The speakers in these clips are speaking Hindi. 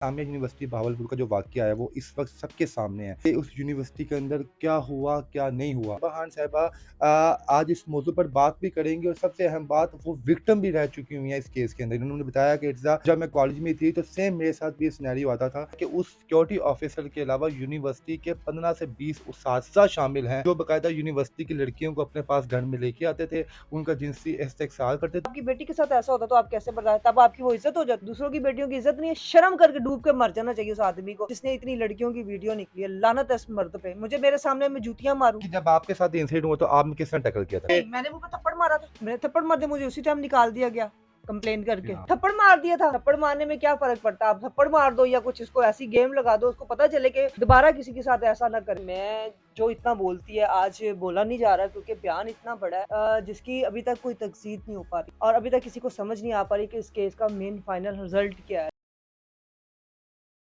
जामिया यूनिवर्सिटी भावलपुर का जो वाक़या है वो इस वक़्त सबके सामने है कि उस यूनिवर्सिटी के अंदर क्या हुआ, क्या नहीं हुआ। बहान साहिबा आज इस मौज़ू पर बात भी करेंगी और सबसे अहम बात वो विक्टिम भी रह चुकी हुई हैं इस केस के अंदर। उन्होंने बताया कि इट्ज़ा जब मैं कॉलेज में थी तो सेम मेरे साथ भी ये सिनेरियो आता था कि उस सिक्योरिटी ऑफ़िसर के अलावा यूनिवर्सिटी के 15 से 20 उस्ताज़ शामिल हैं, जो बाकायदा यूनिवर्सिटी की लड़कियों को अपने पास घर में लेके आते थे, उनका जिनसी इस्तेहसाल करते थे। आपकी बेटी के साथ ऐसा होता तो आप कैसे बर्दाश्त, तब आपकी वो इज़्ज़त हो जाती। दूसरों की बेटियों की इज़्ज़त नहीं है, शर्म करके डूब के मर जाना चाहिए उस आदमी को, जिसने इतनी लड़कियों की वीडियो निकली है। लानत है इस मर्द पे। मुझे मेरे सामने मैं जूतियाँ मारूँ। कि जब आपके साथ ये इंसिडेंट हुआ तो आपने किस तरह टैकल किया था? नहीं, मैंने मुँह पे थप्पड़ मारा था। मैंने थप्पड़ मार दिया, मुझे उसी टाइम निकाल दिया गया, कंप्लेन करके। हाँ। थप्पड़ मार दिया था। थप्पड़ मारने में क्या फ़र्क पड़ता है? आप थप्पड़ मार दो या कुछ इसको ऐसी गेम लगा दो, उसको पता चले कि दोबारा किसी के साथ ऐसा ना करे। मैं जो इतना बोलती है, आज बोला नहीं जा रहा क्योंकि बयान इतना बड़ा है जिसकी अभी तक कोई तस्दीक नहीं हो पा रही और अभी तक किसी को समझ नहीं आ पा रही कि इस केस का मेन फाइनल रिज़ल्ट क्या है।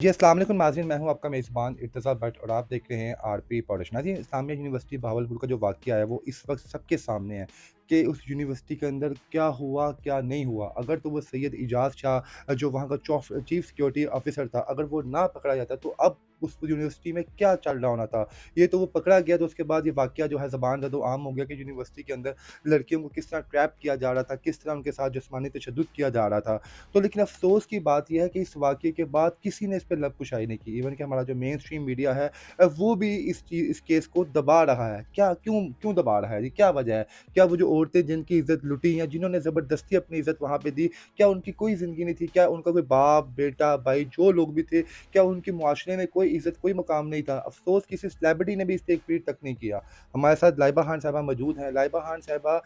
जी, अस्सलाम वालेकुम नाज़रीन, मैं हूँ आपका मेज़बान इर्तज़ा भट्ट और आप देख रहे हैं आरपी पॉडकास्ट। नाज़रीन, इस्लामिया यूनिवर्सिटी भावलपुर का जो वाक़या है वो इस वक़्त सबके सामने है कि उस यूनिवर्सिटी के अंदर क्या हुआ, क्या नहीं हुआ। अगर तो वो सैयद इजाज़ शाह जो वहाँ का चीफ़ सिक्योरिटी ऑफ़िसर था, अगर वो ना पकड़ा जाता तो अब उस यूनिवर्सिटी में क्या चल रहा होना था। ये तो वो पकड़ा गया तो उसके बाद ये वाक़या जो है ज़बान ज़दो आम हो गया कि यूनिवर्सिटी के अंदर लड़कियों को किस तरह ट्रैप किया जा रहा था, किस तरह उनके साथ जिस्मानी तशद्दुद किया जा रहा था। तो लेकिन अफ़सोस की बात ये है कि इस वाक़ये के बाद किसी ने इस पे लबकुशाई नहीं की। इवन कि हमारा जो मेन स्ट्रीम मीडिया है वो भी इस केस को दबा रहा है। क्या क्यों क्यों दबा रहा है? ये क्या वजह है? क्या वो जो औरतें जिनकी इज़्ज़त लुटी या जिन्होंने ज़बरदस्ती अपनी इज़्ज़त वहाँ पे दी, क्या उनकी कोई ज़िंदगी नहीं थी? क्या उनका कोई बाप, बेटा, भाई जो लोग भी थे, क्या उनके मुआशरे में कोई इज़्ज़त, कोई मकाम नहीं था? अफ़सोस किसी सेलिब्रिटी ने भी इस पे एक ट्वीट तक नहीं किया। हमारे साथ लाइबा खान साहिबा मौजूद हैं। लाइबा खान साहिबा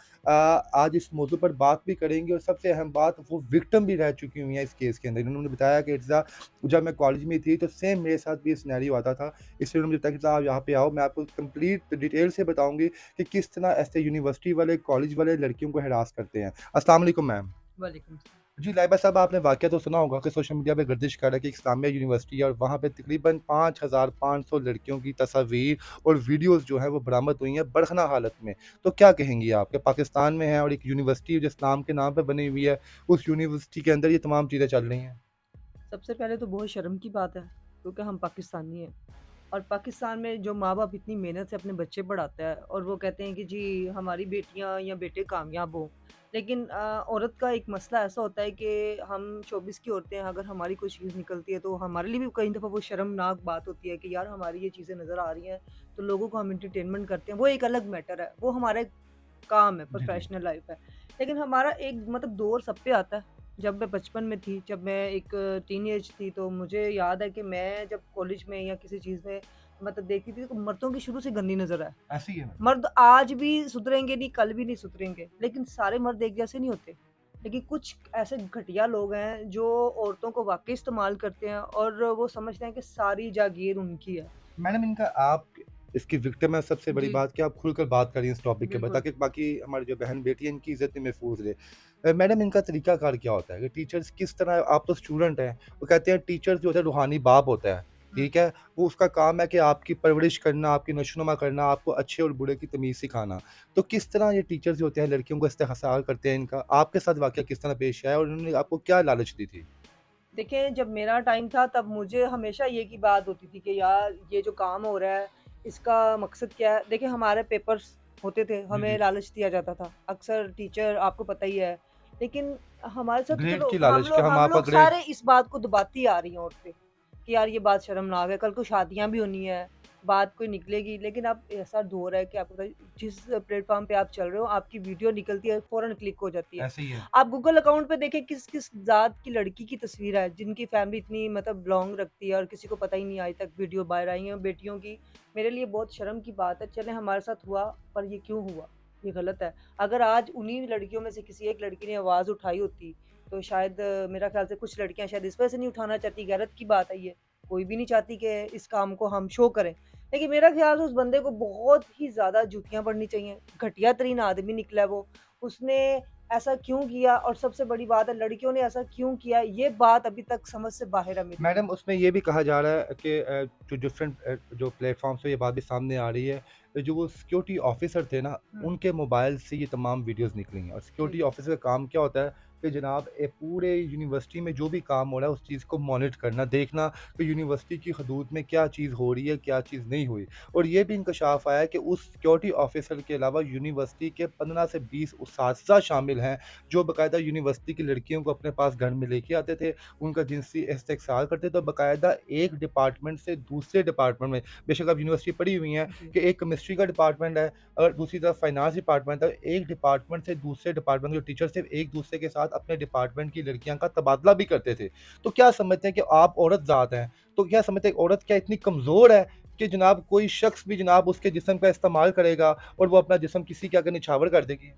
आज इस मौज़ू पर बात भी करेंगी और सबसे अहम बात वो विक्टिम भी रह चुकी हुई हैं इस केस के अंदर। उन्होंने बताया कि इट्ज़ा जब मैं कॉलेज में थी तो सेम मेरे साथ भी ये सिनेरियो आता था। इसलिए उन्होंने बताया कि आप यहाँ पे आओ, मैं आपको कंप्लीट डिटेल से बताऊँगी कि किस तरह ऐसे यूनिवर्सिटी वाले, कॉलेज वाले लड़कियों को हरास करते हैं। अस्सलाम वालेकुम मैम। वालेकुम सलाम। जी, लाइबा साहब, आपने वाक़या तो सुना होगा कि सोशल मीडिया पे गर्दिश कर रहा है कि इस्लामिया यूनिवर्सिटी है और वहाँ पे तकरीबन 5500 लड़कियों की तस्वीर और वीडियोज़ जो हैं वो बरामद हुई हैं बरखना हालत में। तो क्या कहेंगी आप कि पाकिस्तान में है और एक यूनिवर्सिटी जो इस्लाम के नाम पे बनी हुई है, उस यूनिवर्सिटी के अंदर ये तमाम चीज़ें चल रही हैं? सबसे पहले तो बहुत शर्म की बात है क्योंकि हम पाकिस्तानी हैं और पाकिस्तान में जो माँ-बाप इतनी मेहनत से अपने बच्चे पढ़ाता है और वो कहते हैं कि जी हमारी बेटियाँ या बेटे कामयाब हों। लेकिन औरत का एक मसला ऐसा होता है कि हम शोबिस की औरतें हैं, अगर हमारी कोई चीज़ निकलती है तो हमारे लिए भी कई दफ़ा वो शर्मनाक बात होती है कि यार हमारी ये चीज़ें नज़र आ रही हैं, तो लोगों को हम एंटरटेनमेंट करते हैं, वो एक अलग मैटर है, वो हमारा एक काम है, जी, जी। प्रोफ़ेशनल लाइफ़ है। लेकिन हमारा एक मतलब दौर सब पे आता है। जब मैं बचपन में थी, जब मैं एक टीनेज थी, तो मुझे याद है कि मैं जब कॉलेज में या किसी चीज़ में मतलब देखती थी, तो मर्दों की शुरू से गंदी नज़र है। ऐसे ही है मैडम। मर्द आज भी सुधरेंगे नहीं, कल भी नहीं सुधरेंगे, लेकिन सारे मर्द एक जैसे नहीं होते। लेकिन कुछ ऐसे घटिया लोग हैं, जो औरतों को वाक़ई इस्तेमाल करते हैं और वो समझते हैं कि सारी जागीर उनकी है। मैडम, इनका आप इसकी विक्टिम है, सबसे बड़ी जी, बात कि आप खुलकर बात करें इस टॉपिक के ऊपर बिल्कुल। ताकि बाकी हमारी जो बहन-बेटी है इनकी इज़्ज़त भी महफूज़ रहे। मैडम, इनका तरीक़ाकार क्या होता है कि टीचर्स किस तरह, आप तो स्टूडेंट हैं, वो कहते हैं टीचर जो होता है रूहानी बाप होता है, हुँ। ठीक है? वो उसका काम है कि आपकी परवरिश करना, आपकी नशो-नुमा करना, आपको अच्छे और बुरे की तमीज़ सिखाना। तो किस तरह ये टीचर्स जो होते हैं लड़कियों को इस्तेहसाल करते हैं इनका? आपके साथ वाक़या किस तरह पेश आया और उन्होंने आपको क्या लालच दी थी? देखिए, जब मेरा टाइम था तब मुझे हमेशा ये की बात होती थी कि यार ये जो काम हो रहा है, इसका मकसद क्या है? देखिए हमारे पेपर्स होते थे, जी, हमें जी। लालच दिया जाता था। अक्सर टीचर आपको पता ही है, लेकिन हमारे साथ तो ग्रेड चलो की लालच कि हम हम आपका लोग ग्रेड। सारे इस बात को दबाती आ रही हैं औरतें, कि यार ये बात शर्मनाक है, कल को शादियाँ भी होनी है, बात कोई निकलेगी। लेकिन अब ऐसा दौर है कि आपको पता है जिस प्लेटफ़ॉर्म पे आप चल रहे हो, आपकी वीडियो निकलती है, फ़ौरन क्लिक हो जाती है। ऐसे ही है। आप गूगल अकाउंट पे देखें किस-किस ज़ात की लड़की की तस्वीर है, जिनकी फैमिली इतनी मतलब बिलॉन्ग रखती है और किसी को पता ही नहीं आज तक वीडियो बाहर आई हैं बेटियों की। मेरे लिए बहुत शर्म की बात है, चलें हमारे साथ हुआ, पर ये क्यों हुआ? ये गलत है। अगर आज उन्हीं लड़कियों में से किसी एक लड़की ने आवाज़ उठाई होती, तो शायद मेरा ख़्याल से कुछ लड़कियाँ शायद इस वजह से नहीं उठाना चाहती, गैरत की बात है ये। कोई भी नहीं चाहती कि इस काम को हम शो करें। लेकिन मेरा ख़्याल है उस बंदे को बहुत ही ज़्यादा जूतियाँ पड़नी चाहिए। घटिया तरीन आदमी निकला है वो। उसने ऐसा क्यों किया और सबसे बड़ी बात है लड़कियों ने ऐसा क्यों किया, ये बात अभी तक समझ से बाहर है मेरी। मैडम, उसमें ये भी कहा जा रहा है कि जो डिफरेंट जो प्लेटफ़ॉर्म्स पे ये बात भी सामने आ रही है, जो वो सिक्योरिटी ऑफ़िसर थे ना, हुँ, उनके मोबाइल से ये तमाम वीडियोज़ निकली हैं और जी। सिक्योरिटी ऑफ़िसर का काम क्या होता है? कि जनाब पूरे यूनिवर्सिटी में जो भी काम हो रहा है उस चीज़ को मॉनिटर करना, देखना कि यूनिवर्सिटी की हदूद में क्या चीज़ हो रही है, क्या चीज़ नहीं हुई। और ये भी इंकशाफ आया कि उस सिक्योरिटी ऑफिसर के अलावा यूनिवर्सिटी के 15 से 20 उस्ताज़ा शामिल हैं, जो बाकायदा यूनिवर्सिटी की लड़कियों को अपने पास घर में लेके आते थे, उनका जिनसी इस्तेहसाल करते थे, और बाकायदा एक डिपार्टमेंट से दूसरे डिपार्टमेंट में, बेशक आप यूनिवर्सिटी पढ़ी हुई हैं जी। कि एक केमिस्ट्री का डिपार्टमेंट है और दूसरी तरफ फाइनेंस डिपार्टमेंट है, एक डिपार्टमेंट से दूसरे डिपार्टमेंट के जो टीचर थे, एक-दूसरे के साथ अपने डिपार्टमेंट की लड़कियाँ का तबादला भी करते थे। तो क्या समझते हैं कि आप औरत ज़ात हैं, तो क्या समझते हैं औरत क्या इतनी कमज़ोर है कि जनाब कोई शख्स भी जनाब उसके जिस्म का इस्तेमाल करेगा और वो अपना जिस्म किसी के आगे निछावर कर देगी?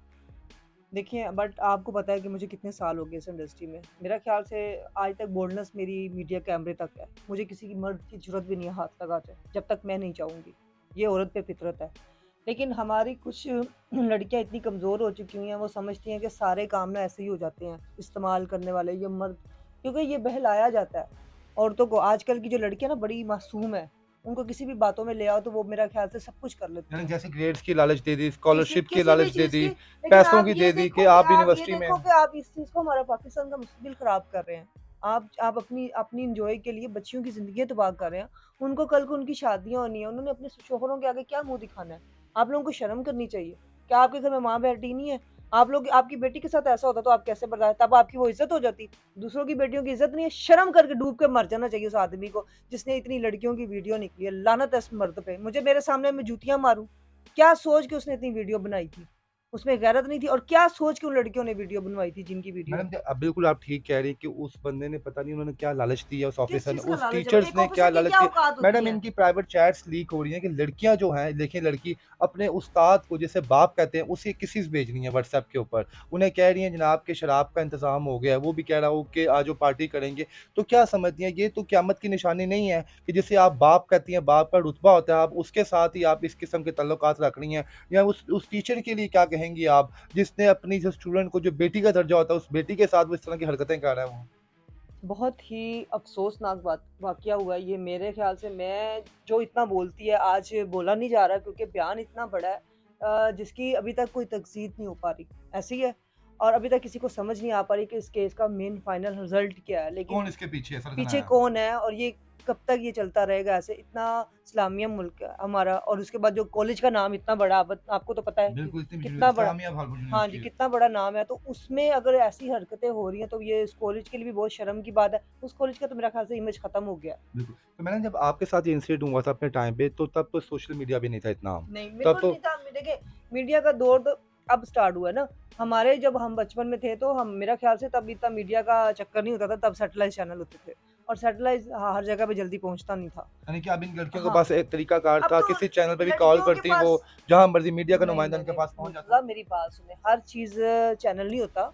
देखिए, बट आपको पता है कि मुझे कितने साल हो गए इस इंडस्ट्री में। मेरा ख़्याल से आज तक बोल्डनेस मेरी मीडिया कैमरे तक है। मुझे किसी की मर्द की ज़रूरत भी नहीं है हाथ लगाते, जब तक मैं नहीं चाहूँगी। ये औरत पे फ़ितरत है। लेकिन हमारी कुछ लड़कियाँ इतनी कमज़ोर हो चुकी हुई हैं, वो समझती हैं कि सारे काम ना ऐसे ही हो जाते हैं, इस्तेमाल करने वाले ये मर्द, क्योंकि ये बहलाया जाता है औरतों को। आजकल की जो लड़कियाँ ना बड़ी मासूम है, उनको किसी भी बातों में ले आओ तो वो मेरा ख़्याल से सब कुछ कर लेती यानी हैं। जैसे ग्रेड्स की लालच दे दी, किसी स्कॉलरशिप की किसी भी लालच दे चीज़ दी, की, लेकिन पैसों की दे दी कि आप यूनिवर्सिटी में देखो कि आप इस चीज़ को हमारा पाकिस्तान का मुस्तकबिल ख़राब कर रहे हैं। आप अपनी अपनी एन्जॉय के लिए बच्चियों की ज़िंदगियाँ तबाह कर रहे हैं। उनको कल को उनकी शादियाँ होनी है, उन्होंने अपने शौहरों के आगे क्या मुँह दिखाना है? आप लोगों को शर्म करनी चाहिए। क्या आपके घर में माँ बैठी नहीं है? आप लोग आपकी बेटी के साथ ऐसा होता तो आप कैसे बर्दाश्त, तब आपकी वो इज़्ज़त हो जाती। दूसरों की बेटियों की इज़्ज़त नहीं है, शर्म करके डूब के मर जाना चाहिए उस आदमी को, जिसने इतनी लड़कियों की वीडियो निकली है। लानत है इस मर्द पे। मुझे मेरे सामने मैं जूतियाँ मारूँ? क्या सोच के उसने इतनी वीडियो बनाई थी? उसमें गैरत नहीं थी, और क्या सोच के उन लड़कियों ने वीडियो बनवाई थी जिनकी वीडियो है। मैडम बिल्कुल आप ठीक कह रही हैं कि उस बंदे ने पता नहीं उन्होंने क्या लालच दिया, उस किस ऑफ़िसर ने, चीज़ का उस लालच है भाई? टीचर्स एक ने क्या ऑफ़िसर की लालच क्या किया। औकात होती मैडम है? इनकी प्राइवेट चैट्स लीक हो रही हैं कि लड़कियाँ जो हैं, देखिए लड़की अपने उस्ताद को जिसे बाप कहते हैं, उसे किसीज़ भेज रही हैं व्हाट्सएप के ऊपर। उन्हें कह रही हैं जनाब कि शराब का इंतज़ाम हो गया है, वो भी कह रहा हो कि आ जाओ पार्टी करेंगे। तो क्या समझती हैं ये तो क़यामत की निशानी नहीं है कि जिसे आप बाप कहती हैं, बाप का रुतबा होता है, आप उसके साथ ही आप इस किस्म के ताल्लुकात रख रही हैं? या उस टीचर के लिए क्या कहेंगी आप, जिसने अपनी जो स्टूडेंट को, जो बेटी का दर्जा होता है, उस बेटी के साथ वो इस तरह की हरकतें कर रहा है वो? बहुत ही अफ़सोसनाक वाक़या हुआ है ये। मेरे ख़्याल से मैं जो इतना बोलती है आज बोला नहीं जा रहा, क्योंकि बयान इतना बड़ा है जिसकी अभी तक कोई तकसीद नहीं हो पा रही। ऐसे ही है, और अभी तक किसी को समझ नहीं आ पा रही कि इस केस का मेन फाइनल रिज़ल्ट क्या है। लेकिन कौन इसके पीछे है पीछे सरगना? कौन है और ये कब तक ये चलता रहेगा ऐसे? इतना इस्लामिया मुल्क है हमारा, और उसके बाद जो कॉलेज का नाम इतना बड़ा, आपको तो पता है कि बिल्कुल, इतनी कितना बड़ा। इस्लामिया भागलपुर हाँ जी, यूनिवर्सिटी है। कितना बड़ा नाम है, तो उसमें अगर ऐसी हरकतें हो रही हैं तो ये इस कॉलेज के लिए भी बहुत शर्म की बात है। उस कॉलेज का तो मेरा ख़्याल से इमेज ख़त्म हो गया है। बिल्कुल, तो मैडम जब आपके साथ ये इंसिडेंट हुआ था अपने टाइम पे, तो तब तो सोशल मीडिया भी नहीं था इतना आम। नहीं, तब बिल्कुल तो नहीं था। देखिए, मीडिया का दौर तो अब स्टार्ट हुआ है ना। हमारे जब हम बचपन में थे तो हम, मेरा ख़्याल से तब इतना मीडिया का चक्कर नहीं होता था, तब सैटेलाइट चैनल होते थे, और सैटेलाइट हर जगह पे जल्दी पहुँचता नहीं था। यानी कि अब इन लड़कियों के हाँ, पास एक तरीकाकार अब था, तो किसी चैनल पे भी कॉल लड़कियों के करती वो, पास, जहाँ मर्ज़ी मीडिया का नहीं, नुमाइंदा नहीं, उनके नहीं, पास पहुँच जाता। मुर्तज़ा मेरी बात सुने, हर चीज़ चैनल नहीं होता।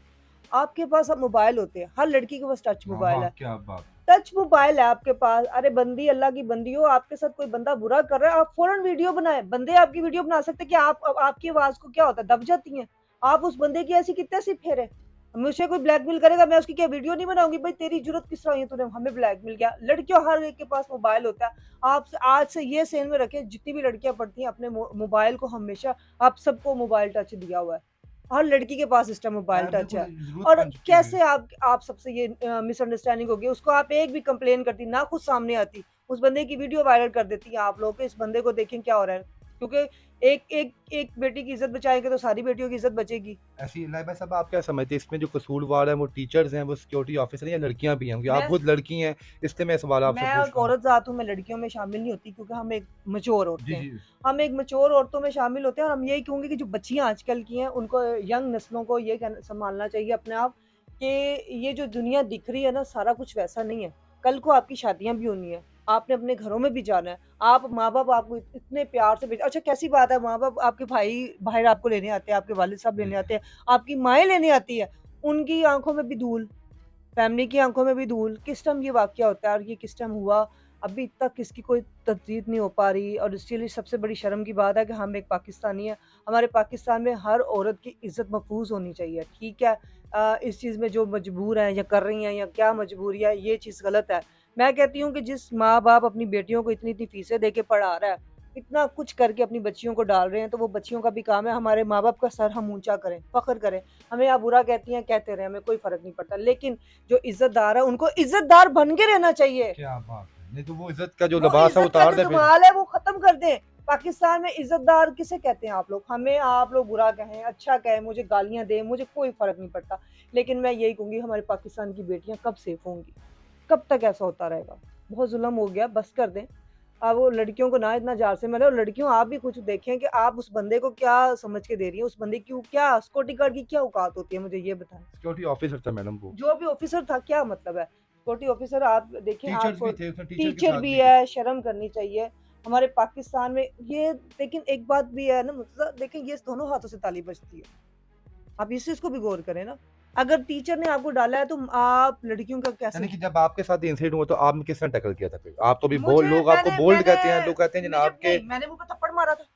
आपके पास अब मोबाइल होते हैं, हर लड़की के पास टच हाँ, मोबाइल वाह! है। क्या बात! टच मोबाइल है आपके पास, अरे बंदी अल्लाह की बंदी हो, आपके साथ कोई बंदा बुरा कर रहा है, आप फ़ौरन वीडियो बनाएँ। बंदे आपकी वीडियो बना सकते हैं कि आपकी आवाज़ को क्या होता है, दब जाती हैं। आप उस बंदे की ऐसी कितने सिर फेरे? मुझसे कोई ब्लैकमेल करेगा, मैं उसकी क्या वीडियो नहीं बनाऊँगी? भाई तेरी ज़रूरत किस तरह हुई है, तूने हमें ब्लैकमेल किया? लड़कियों हर एक के पास मोबाइल होता है। आप आज से ये सेहन में रखें, जितनी भी लड़कियाँ पढ़ती हैं अपने मोबाइल को हमेशा, आप सबको मोबाइल टच दिया हुआ है। हर लड़की के पास इस टाइम मोबाइल टच बिल्कुल है। ज़रूरत और बन चुकी है। कैसे आप सबसे ये मिसअंडरस्टैंडिंग हो गई, उसको आप एक भी कंप्लेन करती, ना खुद सामने आती, उस बंदे की वीडियो वायरल कर देती हैं आप लोग कि इस बंदे को देखें क्या हो रहा है। क्योंकि एक एक एक बेटी की इज़्ज़त बचाएँगे तो सारी बेटियों की इज़्ज़त बचेगी। ऐसी लाइबा साहब आप क्या समझते हैं इसमें जो कसूरवार हैं वो टीचर्स हैं, वो सिक्योरिटी ऑफिसर हैं या लड़कियाँ भी हैं? क्योंकि आप मैं खुद लड़की हैं, इसलिए मैं सवाल आपसे मैं पूछ एक रहा हूँ। औरत ज़ात हूँ, मैं लड़कियों में शामिल नहीं होती, क्योंकि हम एक मैच्योर औरतें जी, हैं। जी। हम एक मैच्योर औरतों में शामिल होते हैं, और हम यही कहूँगे कि जो बच्चियाँ आजकल की हैं, उनको, यंग नस्लों को ये सँभालना चाहिए अपने आप, कि ये जो दुनिया दिख रही है ना, सारा कुछ वैसा नहीं है। कल को आपकी शादियाँ भी होनी है, आपने अपने घरों में भी जाना है। आप माँ-बाप आपको इतने प्यार से भेज, अच्छा कैसी बात है, माँ-बाप आपके भाई बाहर आपको लेने आते हैं, आपके वालिद साहब लेने बिल्कुल। आते हैं, आपकी माएँ लेने आती हैं, उनकी आँखों में भी धूल, फैमिली की आँखों में भी धूल, किस टाइम ये वाक़या होता है और ये किस टाइम हुआ, अभी तक इसकी कोई तस्दीक नहीं हो पा रही, और इसके लिए सबसे बड़ी शर्म की बात है कि हम एक पाकिस्तानी हैं, हमारे पाकिस्तान में हर औरत की इज़्ज़त महफ़ूज़ होनी चाहिए, ठीक है? इस चीज़ में जो मजबूर हैं या कर रही हैं या क्या मजबूरी है, ये चीज़ गलत है। मैं कहती हूँ कि जिस माँ-बाप अपनी बेटियों को इतनी-इतनी फ़ीसें दे के पढ़ा रहा है, इतना कुछ करके अपनी बच्चियों को डाल रहे हैं, तो वो बच्चियों का भी काम है, हमारे माँ-बाप का सर हम ऊँचा करें, फ़ख्र करें। हमें आप बुरा कहती हैं, कहते रहें, हमें कोई फ़र्क नहीं पड़ता। लेकिन जो इज़्ज़तदार है, उनको इज़्ज़तदार बन के रहना चाहिए। क्या बात है! नहीं तो वो इज़्ज़त का जो वो लिबास है इज़्ज़त का उतार जो दे फिर। धमाल है, वो ख़त्म कर दें। पाकिस्तान में इज़्ज़तदार किसे कहते हैं आप लोग? हमें आप लोग बुरा कहें, अच्छा कहें, मुझे गालियाँ दें, मुझे कोई फ़र्क नहीं पड़ता। लेकिन मैं यही कहूँगी हमारे पाकिस्तान की बेटियाँ कब सेफ होंगी? कब तक ऐसा होता रहेगा? बहुत ज़ुल्म हो गया, बस कर दें। अब वो लड़कियों को ना इतना ज़ार से मारें और लड़कियों आप भी कुछ देखें कि आप उस बंदे को क्या समझ के दे रही हैं, उस बंदे की क्या सिक्योरिटी गार्ड की क्या औकात होती है, मुझे ये बताएँ? सिक्योरिटी ऑफिसर था मैडम वो। जो भी ऑफ़िसर था क्या मतलब है? सिक्योरिटी ऑफ़िसर आप देखें टीचर्स आपको भी थे, उसने टीचर के टीचर साथ भी भी किया। है, शर्म करनी चाहिए। हमारे पाकिस्तान में ये लेकिन एक बात भी है ना मतलब देखिए ये दोनों हाथों से ताली बजती है। आप इस चीज़ को भी गौर करें ना। अगर टीचर ने आपको डाला है तो आप लड़कियों का यानी कैसे कि जब आपके साथ ये इंसिडेंट हुआ तो आपने किस तरह टैकल किया था फिर? आप तो अभी बोल्ड मुझे लोग आपको मैंने बोल्ड मैंने कहते हैं, लोग कहते हैं मुझे जनाब के नहीं मैंने मुँह पे थप्पड़ मारा था।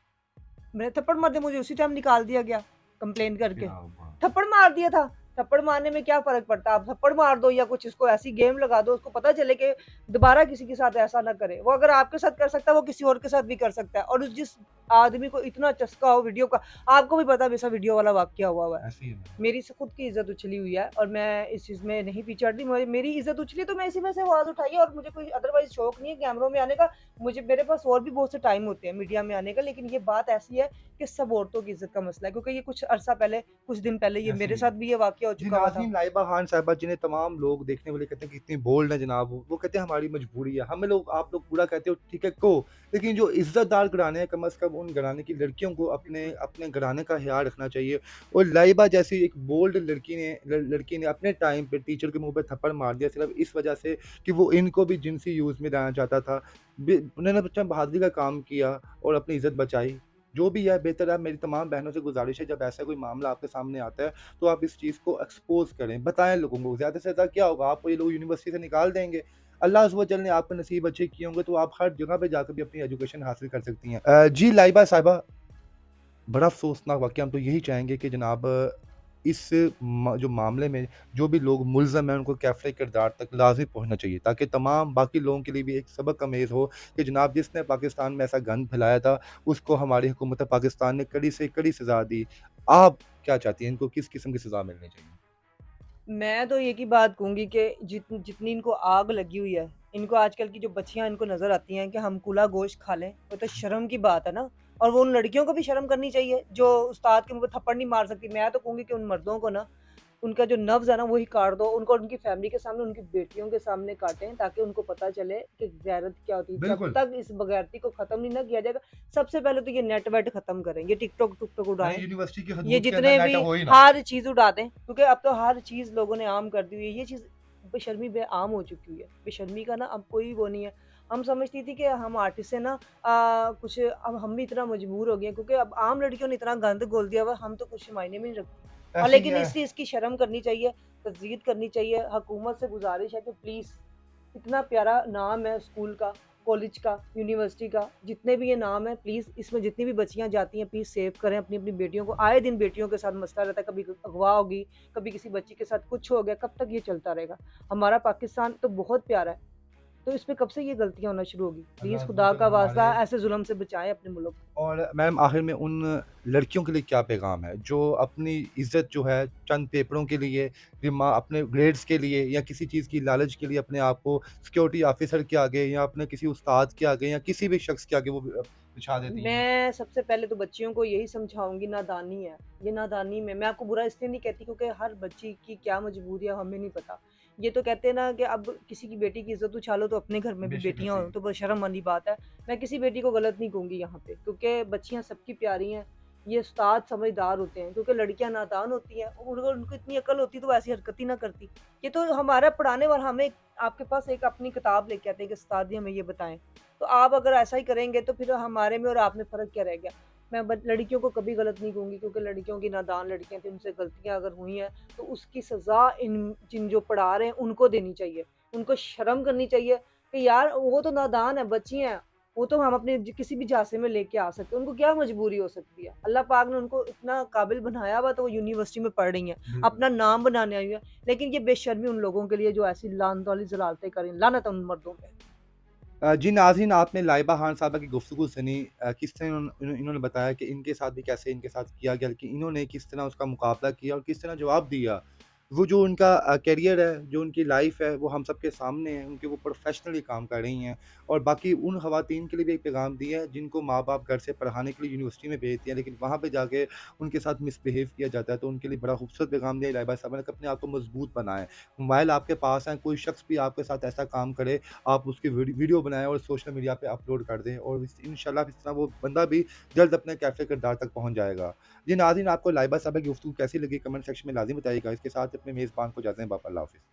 मैंने थप्पड़ मार दिया मुझे उसी टाइम निकाल दिया गया, कंप्लेन करके। क्या बात है! थप्पड़ मार दिया था। थप्पड़ मारने में क्या फ़र्क पड़ता है? आप थप्पड़ मार दो या कुछ इसको ऐसी गेम लगा दो, उसको पता चले कि दोबारा किसी के साथ ऐसा ना करे। वो अगर आपके साथ कर सकता है, वो किसी और के साथ भी कर सकता है और उस जिस आदमी को इतना चस्का हो वीडियो का, आपको भी पता है वैसा वीडियो वाला वाक़या हुआ है। ऐसे ही है मैडम। मेरी खुद की इज़्ज़त उछली हुई है और मैं इस चीज़ में नहीं पीछे हटती। मेरी इज़्ज़त उछली तो मैं इसी वजह से आवाज़ उठाई है और मुझे कोई अदरवाइज़ शौक नहीं है कैमरों में आने का। मुझे मेरे पास और भी बहुत से टाइम होते हैं मीडिया में आने का, लेकिन ये बात ऐसी है कि सब औरतों की इज़्ज़त का मसला है क्योंकि ये कुछ दिन पहले ये ऐसे मेरे ही साथ है। भी ये वाक़या हो जी, चुका हुआ था। नाज़नीन लाइबा खान साहिबा जिन्हें तमाम लोग देखने वाले कहते हैं कि इतनी बोल्ड है जनाब वो कहते हैं हमारी मजबूरी है। हमें लोग आप लोग बुरा कहते हो ठीक है को, लेकिन जो इज़्ज़तदार घराने हैं कम से कम उन घराने की लड़कियों को अपने अपने घराने का ख़्याल रखना चाहिए। और लाइबा जैसी एक बोल्ड लड़की ने अपने टाइम पे टीचर के मुँह पे थप्पड़ मार दिया सिर्फ़ इस वजह से कि वो इनको भी जिनसी यूज़ में लाना चाहता था। उन्होंने बच्चा बहादुरी का काम किया और अपनी इज़्ज़त बचाई। जो भी है बेहतर है मेरी तमाम बहनों से गुज़ारिश है जब ऐसा कोई मामला आपके सामने आता है तो आप इस चीज़ को एक्सपोज़ करें, बताएँ लोगों को। ज़्यादा से ज़्यादा क्या होगा, आपको ये लोग यूनिवर्सिटी से निकाल देंगे। अल्लाह अज़्ज़ व जल ने आपके नसीब अच्छे किए होंगे तो आप हर जगह पे जाकर भी अपनी एजुकेशन हासिल कर सकती हैं। जी लाइबा साहिबा, बड़ा अफ़सोसनाक वाक़या हम तो यही चाहेंगे कि जनाब इस जो मामले में जो भी लोग मुल्ज़म हैं उनको कैफ़े किरदार तक लाज़मी पहुँचना चाहिए ताकि तमाम बाकी लोगों के लिए भी एक सबक आमेज़ हो कि जनाब जिसने पाकिस्तान में ऐसा गंद फैलाया था उसको हमारी हुकूमत पाकिस्तान ने कड़ी से कड़ी सज़ा दी। आप क्या चाहती हैं इनको किस किस्म की सज़ा मिलनी चाहिए? मैं तो एक ही बात कहूँगी कि जितनी इनको आग लगी हुई है, इनको आजकल की जो बच्चियाँ इनको नज़र आती हैं कि हम कुला गोश्त खा लें, वो तो शर्म की बात है ना। और वो उन लड़कियों को भी शर्म करनी चाहिए, जो उस्ताद के मुँह पे थप्पड़ नहीं मार सकती। मैं तो कहूँगी कि उन मर्दों को ना उनका जो नब्ज़ है ना वही काट दो। उनको उनकी फैमिली के सामने, उनकी बेटियों के सामने काटें ताकि उनको पता चले कि गैरत क्या होती है। जब बिल्कुल। तक इस बेगैरती को ख़त्म नहीं ना किया जाएगा, सबसे पहले तो ये नेट वेट ख़त्म करें। ये टिकटॉक यानी उड़ाएँ, यूनिवर्सिटी की ये हदूद के अंदर जितने नेट भी हो ही ना। हर चीज़ उड़ा दें क्योंकि अब तो हर चीज़ लोगों ने आम कर दी हुई है। ये चीज़ बेशर्मी बेआम हो चुकी हुई है। बेशर्मी का ना अब कोई वो नहीं है। हम समझती थी कि हम आर्टिस्ट हैं ना कुछ अब हम भी इतना मजबूर हो गए हैं क्योंकि अब आम लड़कियों ने इतना गंद घोल दिया हुआ है, हम तो कुछ मायने में नहीं रखते। और ऐसे ही लेकिन है। इस चीज़ की शर्म करनी चाहिए, तज़दीद करनी चाहिए। हुकूमत से गुज़ारिश है कि प्लीज़ इतना प्यारा नाम है स्कूल का, कॉलेज का, यूनिवर्सिटी का, जितने भी ये नाम है प्लीज़ इसमें जितनी भी बच्चियाँ जाती हैं प्लीज़ सेव करें अपनी-अपनी बेटियों को। आए दिन बेटियों के साथ मसला रहता है, कभी अगवा होगी, कभी किसी बच्ची के साथ कुछ हो गया, कब तक ये चलता रहेगा? हमारा पाकिस्तान तो बहुत प्यारा है, तो इसमें कब से ये गलतियाँ होना शुरू होगी? अल्लाह प्लीज़ अज़्ज़ व खुदा जल का हमारे वास्ता ऐसे ज़ुल्म से बचाएँ अपने मुल्क को। और मैम आखिर में उन लड़कियों के लिए क्या पैगाम है जो अपनी इज़्ज़त जो है चंद पेपरों के लिए अपने ग्रेड्स के लिए या किसी चीज़ की लालच के लिए अपने आप को सिक्योरिटी ऑफिसर के आगे या अपने किसी उस्ताद के आगे या किसी भी शख्स के आगे वो बिछा देती हैं? मैं सबसे पहले तो बच्चियों को यही समझाऊँगी नादानी है। ये नादानी में मैं आपको बुरा इसलिए नहीं कहती क्योंकि हर बच्ची की क्या मजबूरी है हमें नहीं पता। ये तो कहते हैं ना कि अब किसी की बेटी की इज़्ज़त उछालो तो अपने घर में भी बेशक बेटियाँ ऐसे ही हों, है। तो बस शर्म वाली बात है। मैं किसी बेटी को गलत नहीं कहूँगी यहाँ पे क्योंकि बच्चियाँ सबकी प्यारी हैं। ये उस्ताद समझदार होते हैं क्योंकि लड़कियाँ नादान होती हैं। उनको उनको इतनी अकल होती तो ऐसी हरकत ही ना करती। ये तो हमारा पढ़ाने वाला हमें आपके पास एक अपनी किताब लेके आते हैं कि उस्ताद जी हमें ये बताएँ। तो आप अगर ऐसा ही करेंगे तो फिर हमारे में और आप में फ़र्क क्या रह गया? मैं ब लड़कियों को कभी गलत नहीं कहूँगी क्योंकि लड़कियों की नादान लड़कियाँ थी, उनसे गलतियाँ अगर हुई हैं, तो उसकी सज़ा इन जिन जो पढ़ा रहे हैं उनको देनी चाहिए। उनको शर्म करनी चाहिए कि यार वो तो नादान है, बच्ची हैं, वो तो हम अपने किसी भी झांसे में लेके आ सकते हैं, उनको क्या मजबूरी हो सकती है? अल्लाह पाक ने उनको इतना काबिल बनाया हुआ तो वो यूनिवर्सिटी में पढ़ रही हैं, बिल्कुल। अपना नाम बनाने आई हैं। लेकिन ये बेशर्मी उन लोगों के लिए जो ऐसी लानत वाली ज़लालतें करें, लानत है उन मर्दों पे। जी नाज़रीन, आपने लाइबा खान साहबा की गुफ्तगू सुनी। किस तरह इन्होंने बताया कि इनके साथ भी कैसे इनके साथ किया गया, कि इन्होंने किस तरह उसका मुकाबला किया और किस तरह जवाब दिया। वो जो उनका करियर है, जो उनकी लाइफ़ है, वो हम सबके सामने है, उनके वो प्रोफ़ेशनली काम कर रही हैं। और बाकी उन ख़वातीन के लिए भी एक पैगाम दिया है, जिनको माँ-बाप घर से पढ़ाने के लिए यूनिवर्सिटी में भेजते हैं, लेकिन वहाँ पे जाके उनके साथ मिसबिहेव किया जाता है, तो उनके लिए बड़ा खूबसूरत पैगाम दिया है लाइबा साहबा ने कि अपने आप को मज़बूत बनाएँ। मोबाइल आपके पास है, कोई शख़्स भी आपके साथ ऐसा काम करे, आप उसकी वीडियो बनाएँ और सोशल मीडिया पे अपलोड कर दें, और इस इंशाल्लाह इस तरह वो बंदा भी जल्द अपने कैफ़े किरदार तक पहुँच जाएगा। जी नाज़रीन, आपको लाइबा साहबा की गुफ्तगू कैसी लगी कमेंट सेक्शन में लाज़िम बताइएगा। इसके साथ अपने मेज़बान को इजाज़त दें। बाप अल्लाह हाफ़िज़।